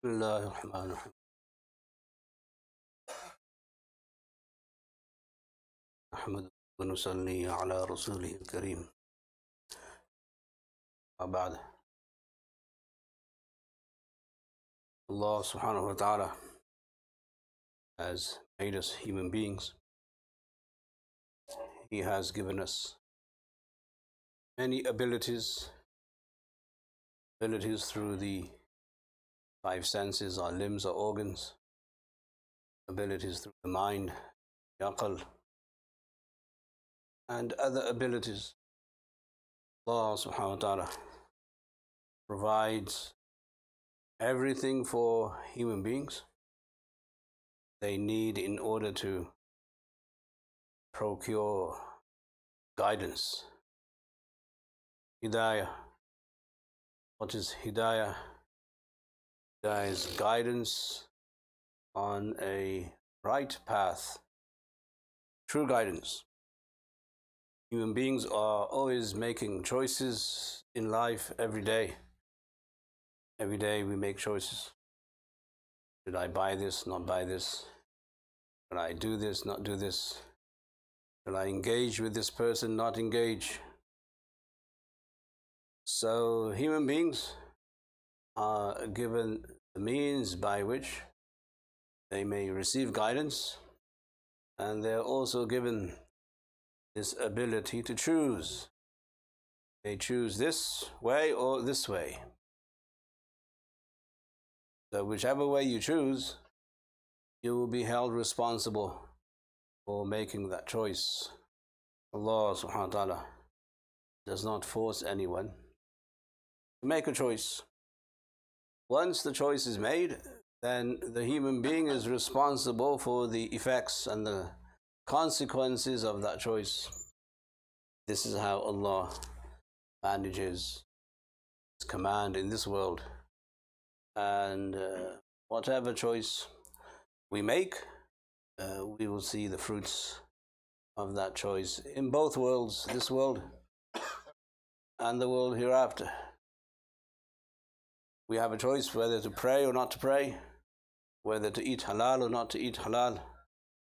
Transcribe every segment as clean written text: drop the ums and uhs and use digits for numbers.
بسم الله الرحمن الرحيم. نحمد ونصلي على رسوله الكريم. وبعد. Allah subhanahu wa ta'ala has made us human beings. He has given us many abilities through the five senses, our limbs, our organs, abilities through the mind, the aql, and other abilities. Allah subhanahu wa ta'ala provides everything for human beings they need in order to procure guidance. Hidayah. What is Hidayah? Hidayah is guidance on a right path, true guidance. Human beings are always making choices in life every day. Every day we make choices. Should I buy this, not buy this? Should I do this, not do this? Should I engage with this person, not engage? So human beings are given the means by which they may receive guidance, and they're also given this ability to choose. They choose this way or this way. So whichever way you choose, you will be held responsible for making that choice. Allah subhanahu wa ta'ala does not force anyone to make a choice. Once the choice is made, then the human being is responsible for the effects and the consequences of that choice. This is how Allah manages His command in this world. And whatever choice we make, we will see the fruits of that choice in both worlds, this world and the world hereafter. We have a choice whether to pray or not to pray, whether to eat halal or not to eat halal,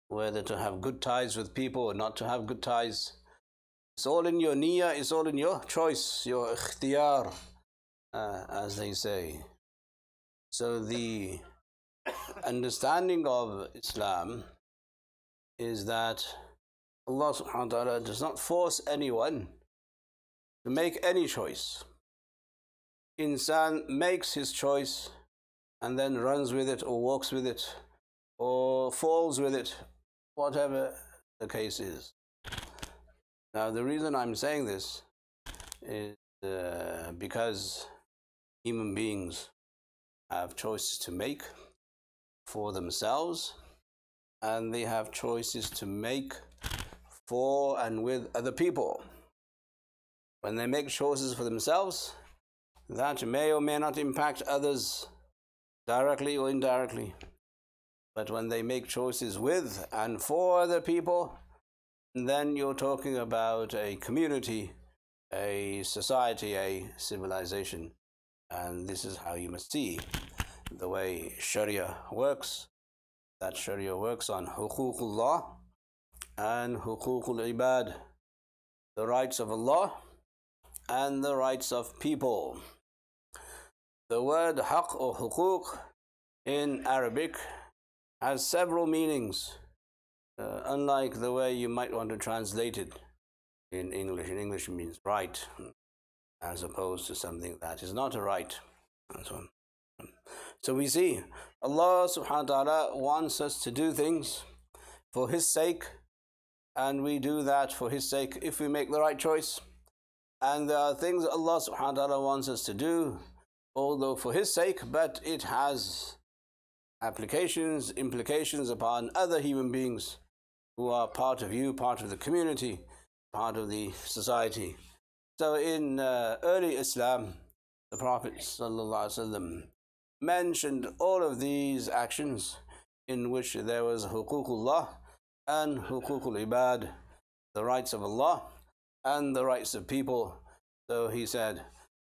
whether to have good ties with people or not to have good ties. It's all in your niyyah, it's all in your choice, your ikhtiyar, as they say. So the understanding of Islam is that Allah subhanahu wa ta'ala does not force anyone to make any choice. Insan makes his choice and then runs with it or walks with it or falls with it, whatever the case is. Now the reason I'm saying this is because human beings have choices to make for themselves, and they have choices to make for and with other people. When they make choices for themselves, that may or may not impact others directly or indirectly. But when they make choices with and for other people, then you're talking about a community, a society, a civilization. And this is how you must see the way Sharia works. That Sharia works on huququllah and huququl ibad, the rights of Allah and the rights of people. The word haqq or huquq in Arabic has several meanings, unlike the way you might want to translate it in English. In English it means right, as opposed to something that is not a right. And so on. So we see Allah subhanahu wa ta'ala wants us to do things for His sake, and we do that for His sake if we make the right choice. And there are things Allah subhanahu wa ta'ala wants us to do, although for His sake, but it has applications, implications upon other human beings who are part of you, part of the community, part of the society. So in early Islam, the Prophet ﷺ mentioned all of these actions in which there was huququllah and huququl ibad, the rights of Allah and the rights of people. So he said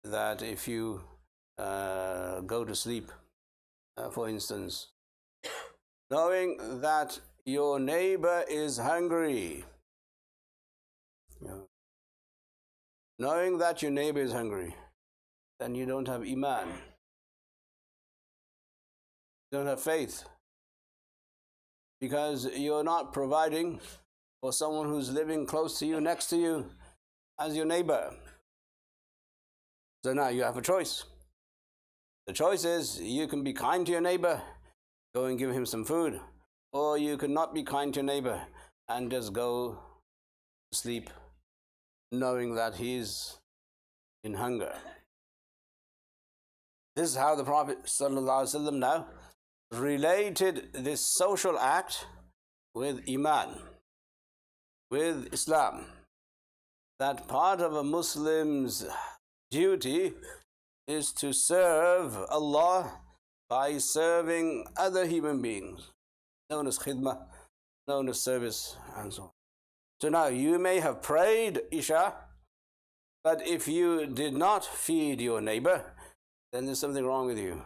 that if you go to sleep, for instance, knowing that your neighbor is hungry, knowing that your neighbor is hungry, then you don't have iman, you don't have faith, because you're not providing for someone who's living close to you, next to you, as your neighbor. So now you have a choice. The choice is, you can be kind to your neighbor, go and give him some food, or you can not be kind to your neighbor and just go to sleep knowing that he's in hunger. This is how the Prophet ﷺ now related this social act with Iman, with Islam. That part of a Muslim's duty is to serve Allah by serving other human beings, known as khidmah, known as service, and so on. So now you may have prayed Isha, but if you did not feed your neighbor, then there's something wrong with you.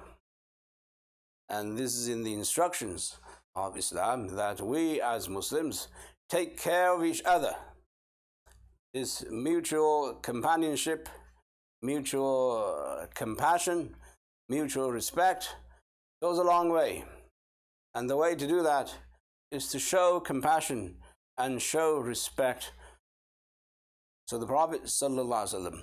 And this is in the instructions of Islam, that we as Muslims take care of each other. This mutual companionship, mutual compassion, mutual respect goes a long way. And the way to do that is to show compassion and show respect. So the Prophet ﷺ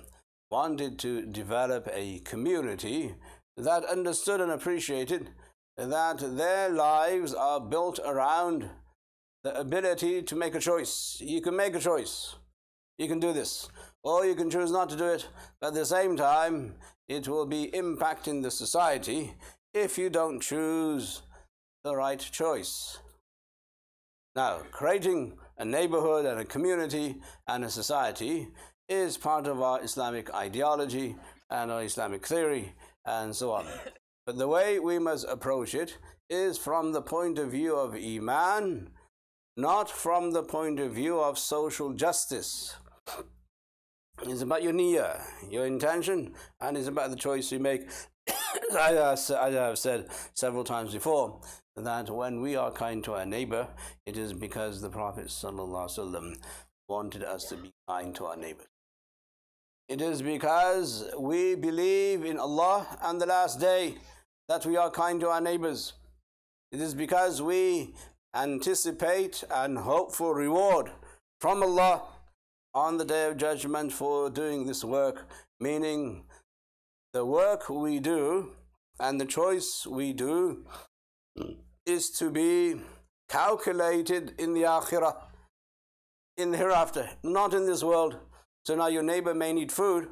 wanted to develop a community that understood and appreciated that their lives are built around the ability to make a choice. You can make a choice. You can do this. Or you can choose not to do it, but at the same time, it will be impacting the society if you don't choose the right choice. Now, creating a neighborhood and a community and a society is part of our Islamic ideology and our Islamic theory and so on. But the way we must approach it is from the point of view of Iman, not from the point of view of social justice. It's about your niyyah, your intention, and it's about the choice you make. I have said several times before that when we are kind to our neighbor, it is because the Prophet ﷺ wanted us to be kind to our neighbor. It is because we believe in Allah and the last day that we are kind to our neighbors. It is because we anticipate and hope for reward from Allah on the Day of Judgment for doing this work, meaning the work we do and the choice we do is to be calculated in the akhirah, in the hereafter, not in this world. So now your neighbor may need food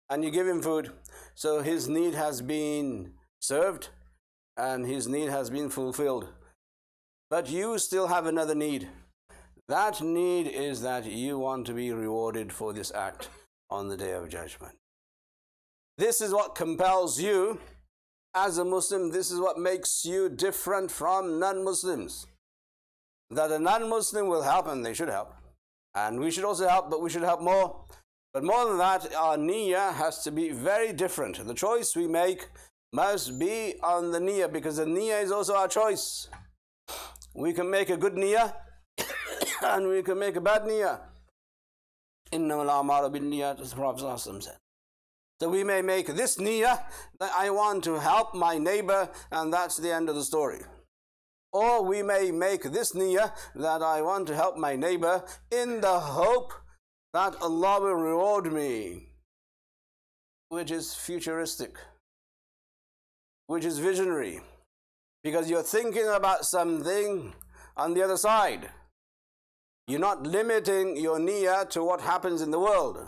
and you give him food, so his need has been served and his need has been fulfilled. But you still have another need. That need is that you want to be rewarded for this act on the Day of Judgment. This is what compels you as a Muslim. This is what makes you different from non-Muslims. That a non-Muslim will help, and they should help. And we should also help, but we should help more. But more than that, our niyyah has to be very different. The choice we make must be on the niyyah, because the niyyah is also our choice. We can make a good niyyah and we can make a bad niyyah. إِنَّمَا الْأَعْمَالُ بِالنِّيَّاتِ, as the Prophet ﷺ said. So we may make this niyyah that I want to help my neighbor, and that's the end of the story. Or we may make this niyyah that I want to help my neighbor in the hope that Allah will reward me, which is futuristic, which is visionary, because you're thinking about something on the other side. You're not limiting your niyyah to what happens in the world.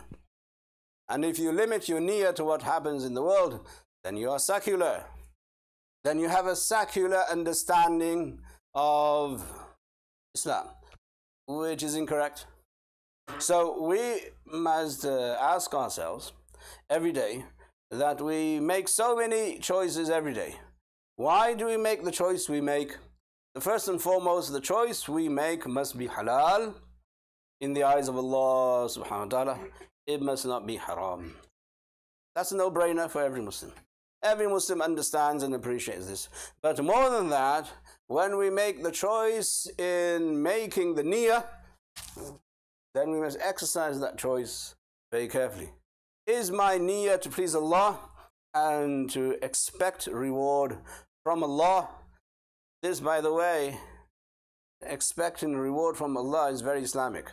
And if you limit your niyyah to what happens in the world, then you are secular. Then you have a secular understanding of Islam, which is incorrect. So we must ask ourselves every day that we make so many choices every day. Why do we make the choice we make? First and foremost, the choice we make must be halal in the eyes of Allah subhanahu wa ta'ala. It must not be haram. That's a no-brainer for every Muslim. Every Muslim understands and appreciates this. But more than that, when we make the choice in making the niyyah, then we must exercise that choice very carefully. Is my niyyah to please Allah and to expect reward from Allah? This, by the way, expecting reward from Allah is very Islamic.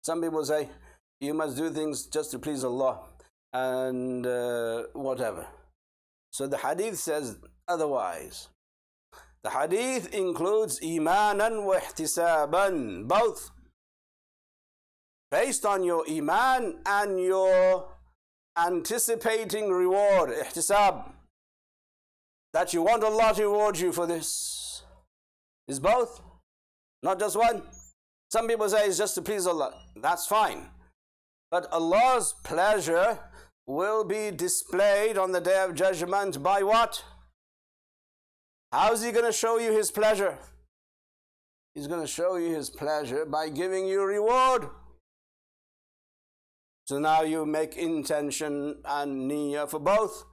Some people say, you must do things just to please Allah and whatever. So the hadith says otherwise. The hadith includes imanan wa ihtisaban, both. Based on your iman and your anticipating reward, ihtisab, that you want Allah to reward you for this, is both, not just one. Some people say it's just to please Allah. That's fine. But Allah's pleasure will be displayed on the Day of Judgment by what? How is He going to show you His pleasure? He's going to show you His pleasure by giving you reward. So now you make intention and niyyah for both.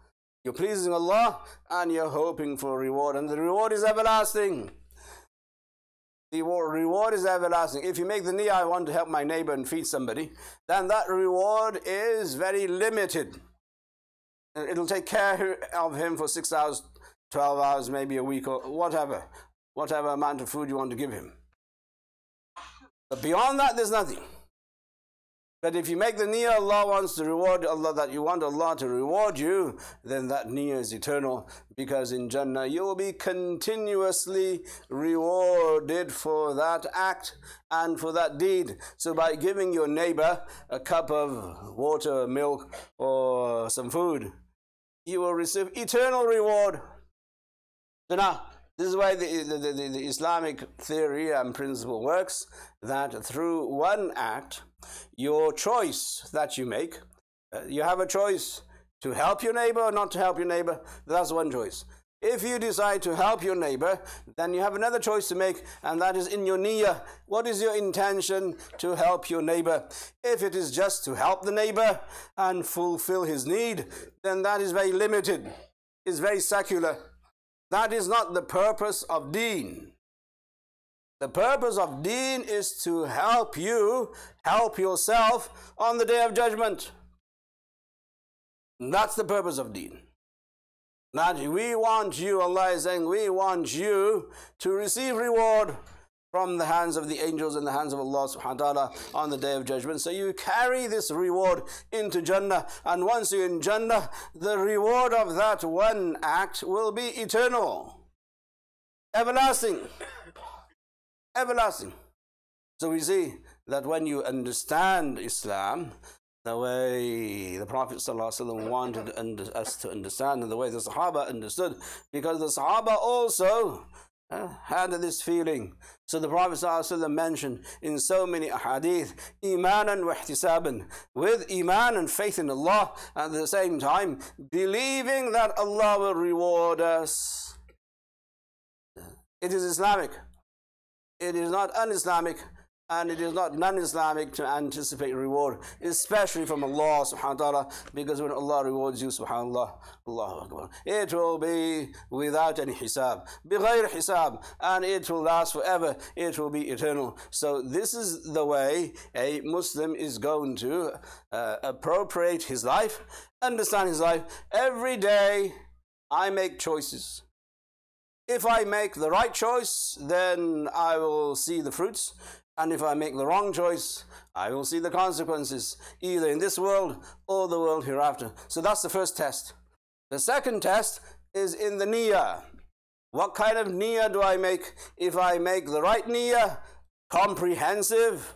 You're pleasing Allah and you're hoping for reward, and the reward is everlasting. The reward is everlasting. If you make the niyyah, I want to help my neighbor and feed somebody, then that reward is very limited. It'll take care of him for 6 hours, 12 hours, maybe a week, or whatever amount of food you want to give him. But beyond that, there's nothing. But if you make the niyyah, Allah wants to reward Allah, that you want Allah to reward you, then that niyyah is eternal, because in Jannah you will be continuously rewarded for that act and for that deed. So by giving your neighbor a cup of water, milk, or some food, you will receive eternal reward. So now, this is why the Islamic theory and principle works, that through one act, your choice that you make, you have a choice to help your neighbor or not to help your neighbor. That's one choice. If you decide to help your neighbor, then you have another choice to make, and that is in your niyyah. What is your intention to help your neighbor? If it is just to help the neighbor and fulfill his need, then that is very limited. It's very secular. That is not the purpose of deen. The purpose of deen is to help you help yourself on the Day of Judgment. That's the purpose of deen. That we want you, Allah is saying, we want you to receive reward from the hands of the angels and the hands of Allah subhanahu wa ta'ala on the Day of Judgment. So you carry this reward into Jannah, and once you're in Jannah, the reward of that one act will be eternal, everlasting. Everlasting. So we see that when you understand Islam the way the Prophet ﷺ wanted us to understand, and the way the Sahaba understood, because the Sahaba also had this feeling. So the Prophet ﷺ mentioned in so many ahadith, imanan wa ihtisaban, with iman and faith in Allah, and at the same time believing that Allah will reward us. It is Islamic. It is not un-Islamic, and it is not non-Islamic to anticipate reward, especially from Allah subhanahu wa ta'ala, because when Allah rewards you, subhanallah, Allahu Akbar, it will be without any hisab, bighayr hisab, and it will last forever, it will be eternal. So this is the way a Muslim is going to appropriate his life, understand his life. Every day I make choices. If I make the right choice, then I will see the fruits. And if I make the wrong choice, I will see the consequences, either in this world or the world hereafter. So that's the first test. The second test is in the niyyah. What kind of niyyah do I make? If I make the right niyyah, comprehensive,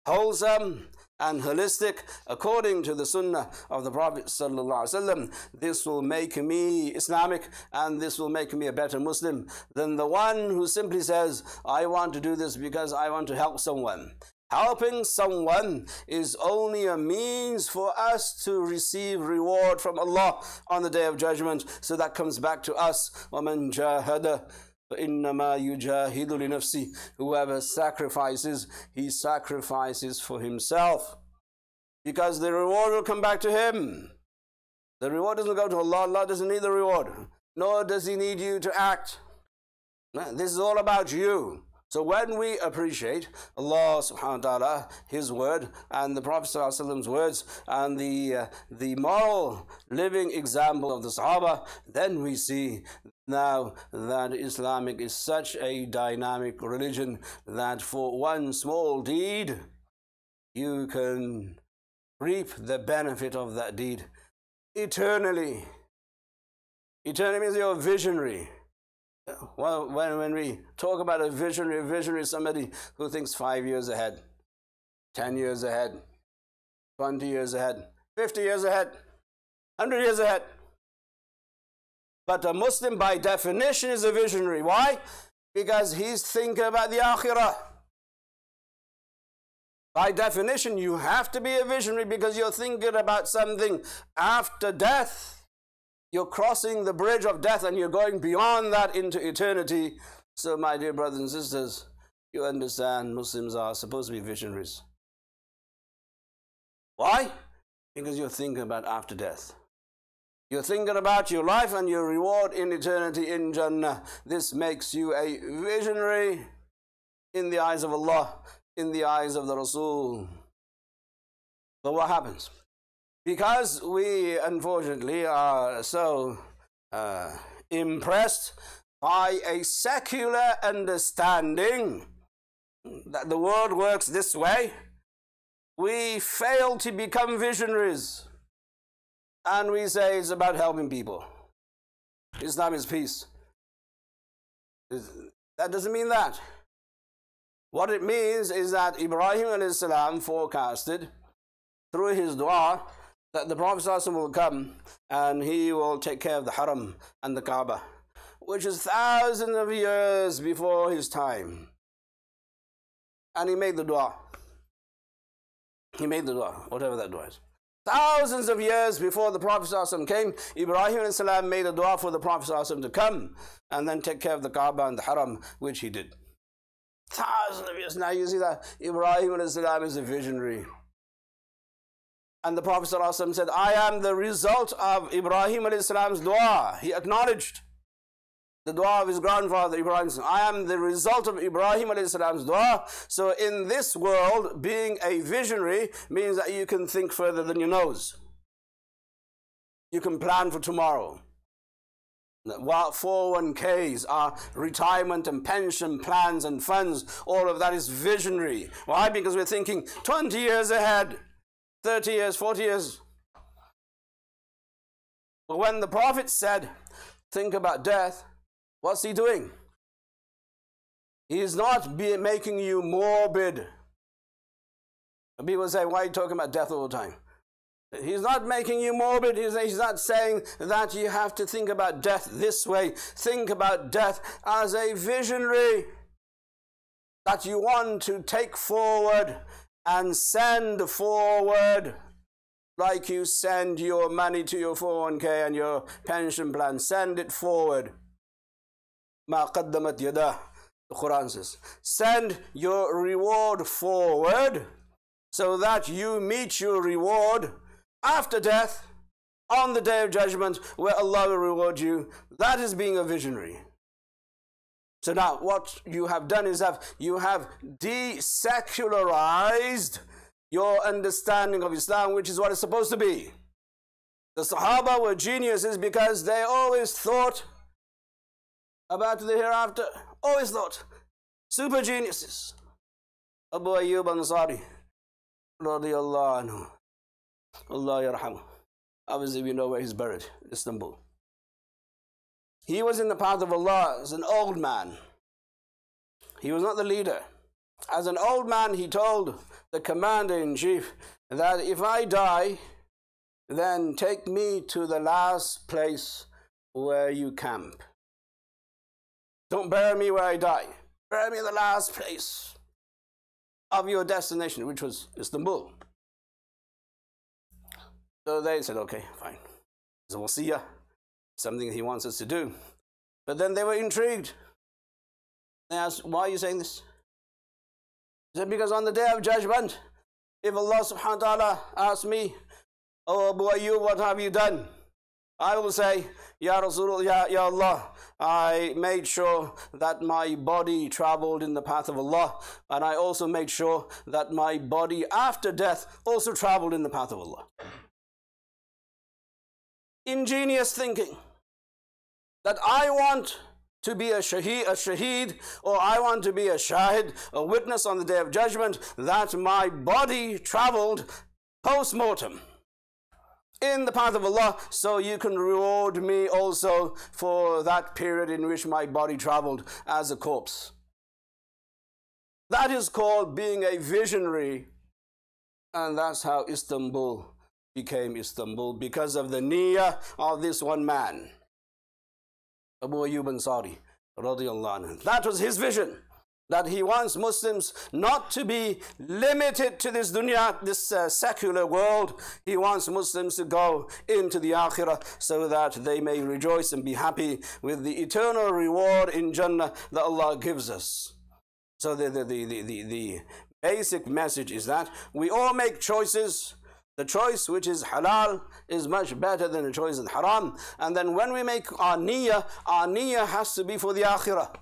wholesome, and holistic, according to the sunnah of the Prophet ﷺ, this will make me Islamic, and this will make me a better Muslim than the one who simply says, I want to do this because I want to help someone. Helping someone is only a means for us to receive reward from Allah on the Day of Judgment. So that comes back to us. وَمَنْ جَاهَدَ فَإِنَّمَا يُجَاهِدُ لِنَفْسِهِ. Whoever sacrifices, he sacrifices for himself, because the reward will come back to him. The reward doesn't go to Allah. Allah doesn't need the reward, nor does he need you to act. This is all about you. So when we appreciate Allah subhanahu wa ta'ala, His word, and the Prophet sallallahu alaihi wasallam's words, and the moral living example of the Sahaba, then we see now that Islamic is such a dynamic religion that for one small deed, you can reap the benefit of that deed eternally. Eternally means you're visionary. Well, when we talk about a visionary is somebody who thinks 5 years ahead, 10 years ahead, 20 years ahead, 50 years ahead, 100 years ahead. But a Muslim by definition is a visionary. Why? Because he's thinking about the akhirah. By definition, you have to be a visionary because you're thinking about something after death. You're crossing the bridge of death and you're going beyond that into eternity. So, my dear brothers and sisters, you understand Muslims are supposed to be visionaries. Why? Because you're thinking about after death. You're thinking about your life and your reward in eternity in Jannah. This makes you a visionary in the eyes of Allah, in the eyes of the Rasul. But what happens? Because we, unfortunately, are so impressed by a secular understanding that the world works this way, we fail to become visionaries. And we say it's about helping people. Islam is peace. That doesn't mean that. What it means is that Ibrahim alayhi salam forecasted through his dua that the Prophet ﷺ will come and he will take care of the Haram and the Kaaba, which is thousands of years before his time. And he made the dua. He made the dua, whatever that dua is. Thousands of years before the Prophet ﷺ came, Ibrahim ﷺ made a dua for the Prophet ﷺ to come and then take care of the Kaaba and the Haram, which he did. Thousands of years. Now you see that Ibrahim ﷺ is a visionary. And the Prophet ﷺ said, I am the result of Ibrahim ﷺ's dua. He acknowledged the dua of his grandfather Ibrahim. I am the result of Ibrahim ﷺ's dua. So in this world, being a visionary means that you can think further than your nose. You can plan for tomorrow. While 401ks are retirement and pension plans and funds, all of that is visionary. Why? Because we're thinking 20 years ahead. 30 years, 40 years. But when the Prophet said, think about death, what's he doing? He is not making you morbid. People say, why are you talking about death all the time? He's not making you morbid. He's not saying that you have to think about death this way. Think about death as a visionary that you want to take forward and send forward, like you send your money to your 401k and your pension plan. Send it forward. Ma qaddamat yadah, the Quran says. Send your reward forward so that you meet your reward after death, on the day of judgment, where Allah will reward you. That is being a visionary. So now what you have done is you have desecularized your understanding of Islam, which is what it's supposed to be. The Sahaba were geniuses because they always thought about the hereafter. Always thought. Super geniuses. Abu Ayyub Ansari, radiyallahu anhu, Allah yarhamu. Obviously we know where he's buried, Istanbul. He was in the path of Allah as an old man. He was not the leader. As an old man, he told the commander-in-chief that if I die, then take me to the last place where you camp. Don't bury me where I die. Bury me in the last place of your destination, which was Istanbul. So they said, okay, fine. It's a wasiyah, something he wants us to do. But then they were intrigued. They asked, why are you saying this? He said, because on the day of judgment, if Allah subhanahu wa ta'ala asks me, oh Abu Ayyub, what have you done? I will say, Ya Rasulullah, Ya Allah, I made sure that my body traveled in the path of Allah, and I also made sure that my body after death also traveled in the path of Allah. Ingenious thinking that I want to be a shaheed, or I want to be a shahid, a witness on the day of judgment, that my body traveled post-mortem in the path of Allah, so you can reward me also for that period in which my body traveled as a corpse. That is called being a visionary, and that's how Istanbul became Istanbul, because of the niyyah of this one man, Abu Ayyub Ansari, radiyallahu anhu. That was his vision, that he wants Muslims not to be limited to this dunya, this secular world. He wants Muslims to go into the akhirah so that they may rejoice and be happy with the eternal reward in Jannah that Allah gives us. So the basic message is that we all make choices. The choice which is halal is much better than the choice in haram. And then when we make our niyyah has to be for the akhirah.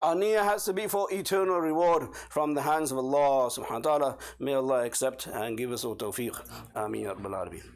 Our niyyah has to be for eternal reward from the hands of Allah subhanahu wa ta'ala. May Allah accept and give us all tawfiq. Ameen ya Rabbal Alameen.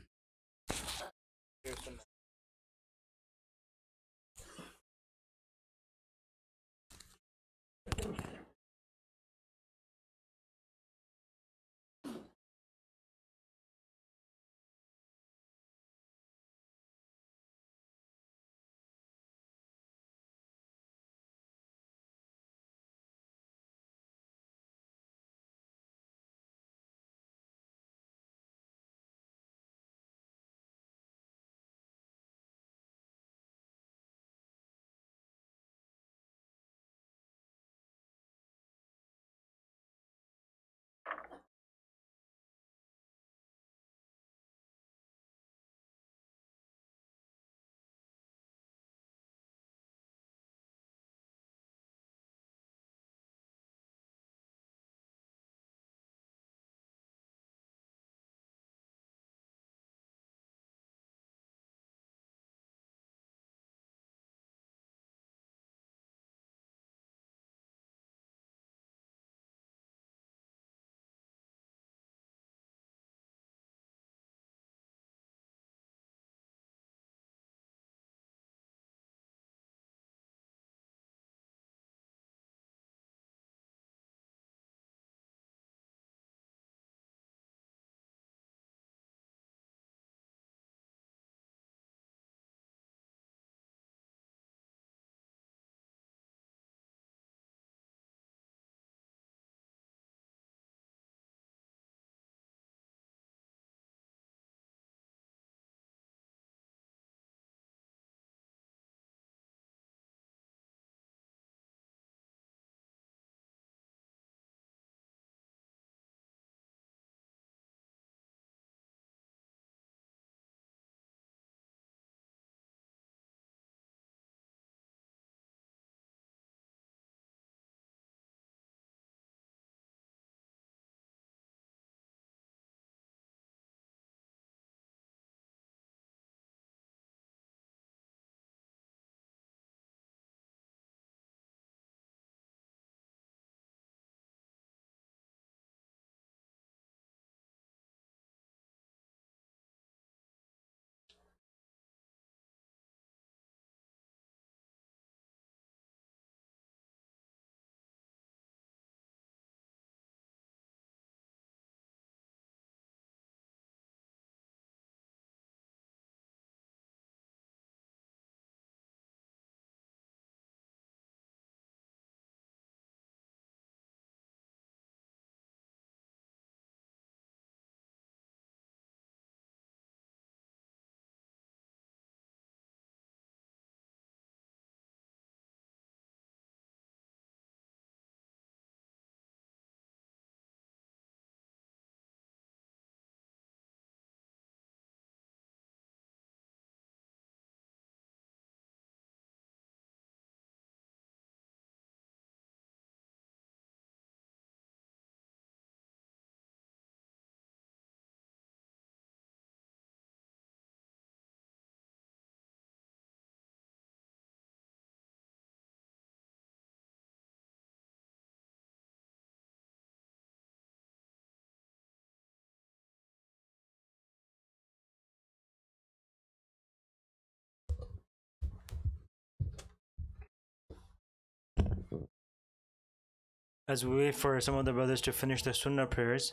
As we wait for some of the brothers to finish their sunnah prayers,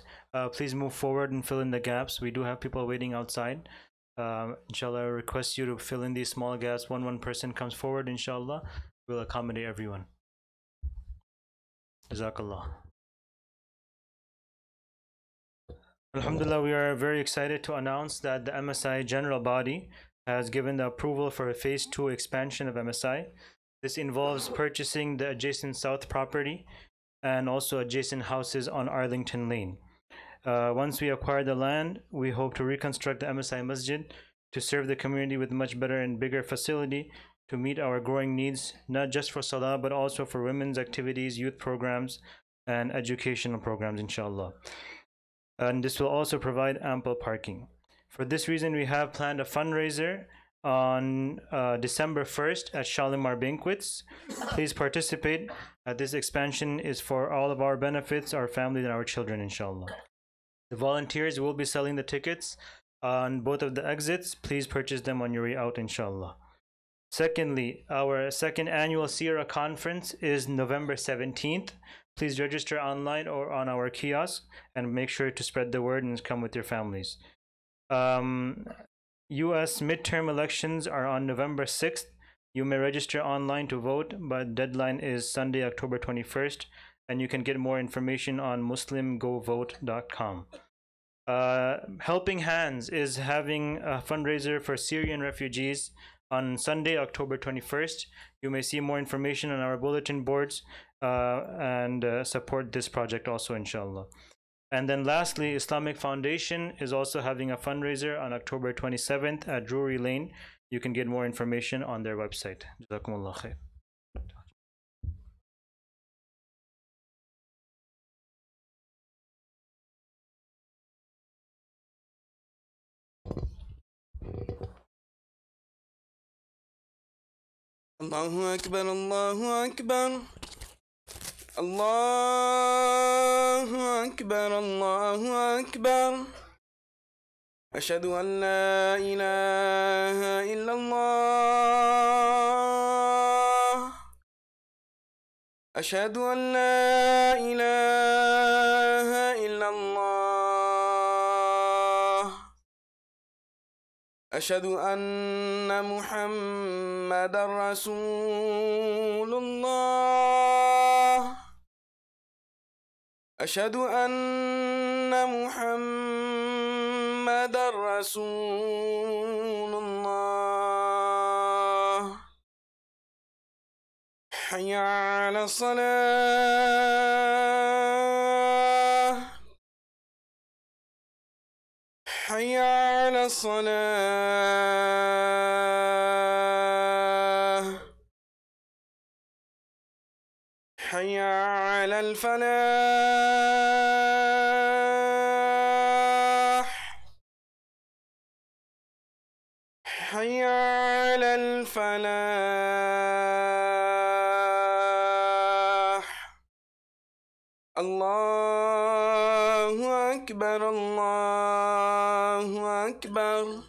please move forward and fill in the gaps. We do have people waiting outside. Inshallah, I request you to fill in these small gaps. One person comes forward, inshallah. We'll accommodate everyone. Jazakallah. Alhamdulillah, we are very excited to announce that the MSI General Body has given the approval for a Phase 2 expansion of MSI. This involves purchasing the adjacent south property and also adjacent houses on Arlington Lane. Once we acquire the land, we hope to reconstruct the MSI Masjid to serve the community with much better and bigger facility to meet our growing needs, not just for Salah, but also for women's activities, youth programs, and educational programs, inshallah. And this will also provide ample parking. For this reason, we have planned a fundraiser on December 1st at Shalimar Banquets. Please participate. This expansion is for all of our benefits, our families, and our children, inshallah. The volunteers will be selling the tickets on both of the exits. Please purchase them on your way out, inshallah. Secondly, our second annual Sierra Conference is November 17th. Please register online or on our kiosk and make sure to spread the word and come with your families. US midterm elections are on November 6th. You may register online to vote, but deadline is Sunday, October 21st, and you can get more information on muslimgovote.com. Helping Hands is having a fundraiser for Syrian refugees on Sunday, October 21st. You may see more information on our bulletin boards and support this project also, inshallah. And then lastly, Islamic Foundation is also having a fundraiser on October 27th at Drury Lane. You can get more information on their website. Jazakumullah khair. Allahu Akbar, Allahu Akbar. Allahu Akbar, Allahu Akbar. أشهد أن لا إله إلا الله. أشهد أن لا إله إلا الله. أشهد أن محمدا رسول الله. أشهد أن محمدا رسول الله. حي على الصلاة. حي على الصلاة. حي على الفلاح. حي على الفلاح. الله أكبر، الله أكبر.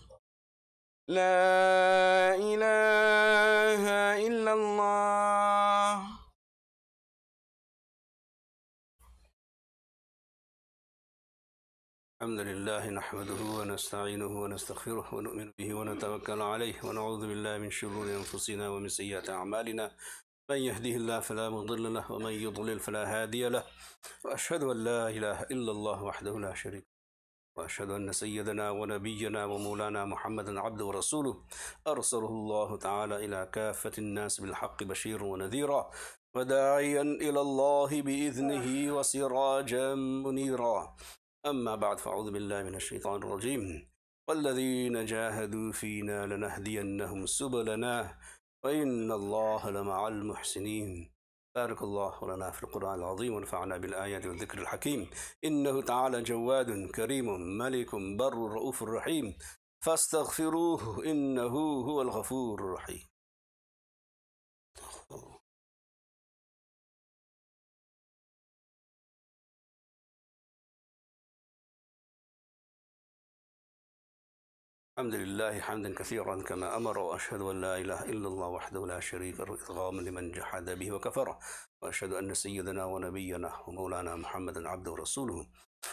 لا إله إلا الله. الحمد لله نحمده ونستعينه ونستغفره ونؤمن به ونتوكل عليه ونعوذ بالله من شرور أنفسنا ومن سيئات أعمالنا. من يهده الله فلا مضل له ومن يضلل فلا هادي له. وأشهد أن لا إله إلا الله وحده لا شريك له. وأشهد أن سيدنا ونبينا ومولانا محمدا عبده ورسوله أرسله الله تعالى إلى كافة الناس بالحق بشيرا ونذيرا وداعيا إلى الله بإذنه وسراجا منيرا. أما بعد، فأعوذ بالله من الشيطان الرجيم. والذين جاهدوا فينا لنهدينهم سبلنا وإن الله لمع المحسنين. بارك الله لنا في القرآن العظيم ونفعنا بالآيات والذكر الحكيم. إنه تعالى جواد كريم ملك بر رؤوف رحيم فاستغفروه إنه هو الغفور الرحيم. الحمد لله حمدا كثيرا كما أمر، وأشهد أن لا إله إلا الله وحده لا شريك له إضغاما لمن جحد به وكفره، وأشهد أن سيدنا ونبينا ومولانا محمدا عبده ورسوله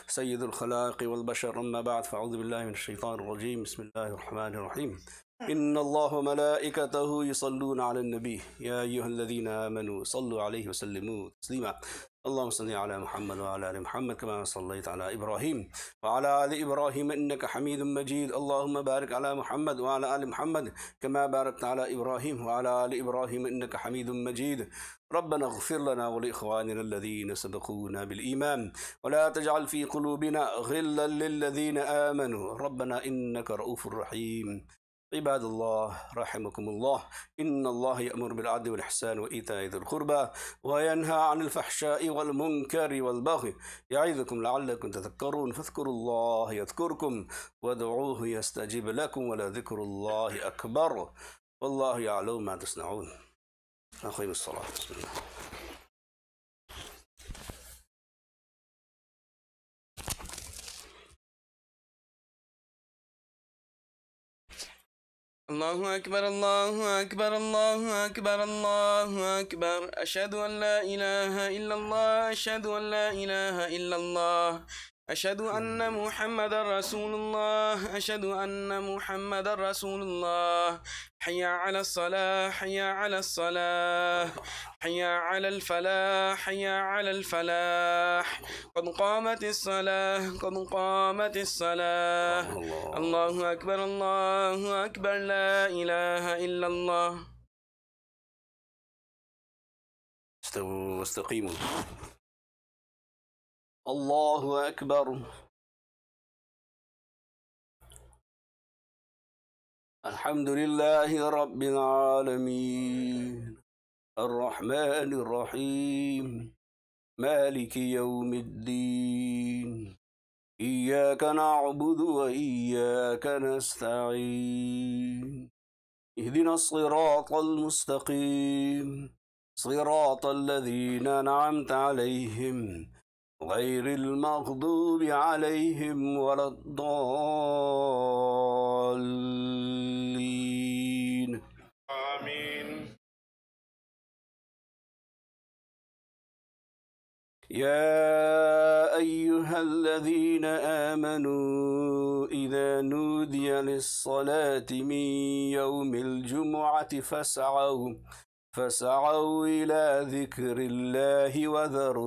سيد الخلائق والبشر. أما بعد، فأعوذ بالله من الشيطان الرجيم. بسم الله الرحمن الرحيم. إن الله وملائكته يصلون على النبي يا أيها الذين آمنوا صلوا عليه وسلموا تسليما. اللهم صل على محمد وعلى آل محمد كما صليت على إبراهيم وعلى آل إبراهيم إنك حميد مجيد. اللهم بارك على محمد وعلى آل محمد كما باركت على إبراهيم وعلى آل إبراهيم إنك حميد مجيد. ربنا اغفر لنا ولإخواننا الذين سبقونا بالإيمان ولا تجعل في قلوبنا غلا للذين آمنوا ربنا إنك رؤوف رحيم. عباد الله رحمكم الله، إن الله يأمر بالعدل والإحسان وإيتاء ذي القربى وينهى عن الفحشاء والمنكر والبغي يعظكم لعلكم تذكرون. فاذكروا الله يذكركم وادعوه يستجيب لكم ولذكر الله أكبر والله يعلم ما تصنعون. أقيم الصلاة. بسم الله. الله أكبر الله أكبر الله أكبر الله أكبر. أشهد أن لا إله إلا الله أشهد أن لا إله إلا الله أشهد أن محمد رسول الله أشهد أن محمد رسول الله. حي على الصلاة حي على الصلاة حي على الفلاح حي على الفلاح. قد قامت الصلاة قد قامت الصلاة. الله أكبر الله أكبر لا إله إلا الله. استووا واستقيموا. الله أكبر. الحمد لله رب العالمين الرحمن الرحيم مالك يوم الدين إياك نعبد وإياك نستعين اهدنا الصراط المستقيم صراط الذين أنعمت عليهم غير المغضوب عليهم ولا الضالين آمين. يا أيها الذين آمنوا إذا نودي للصلاة من يوم الجمعة فاسعوا إلى ذكر الله وذروا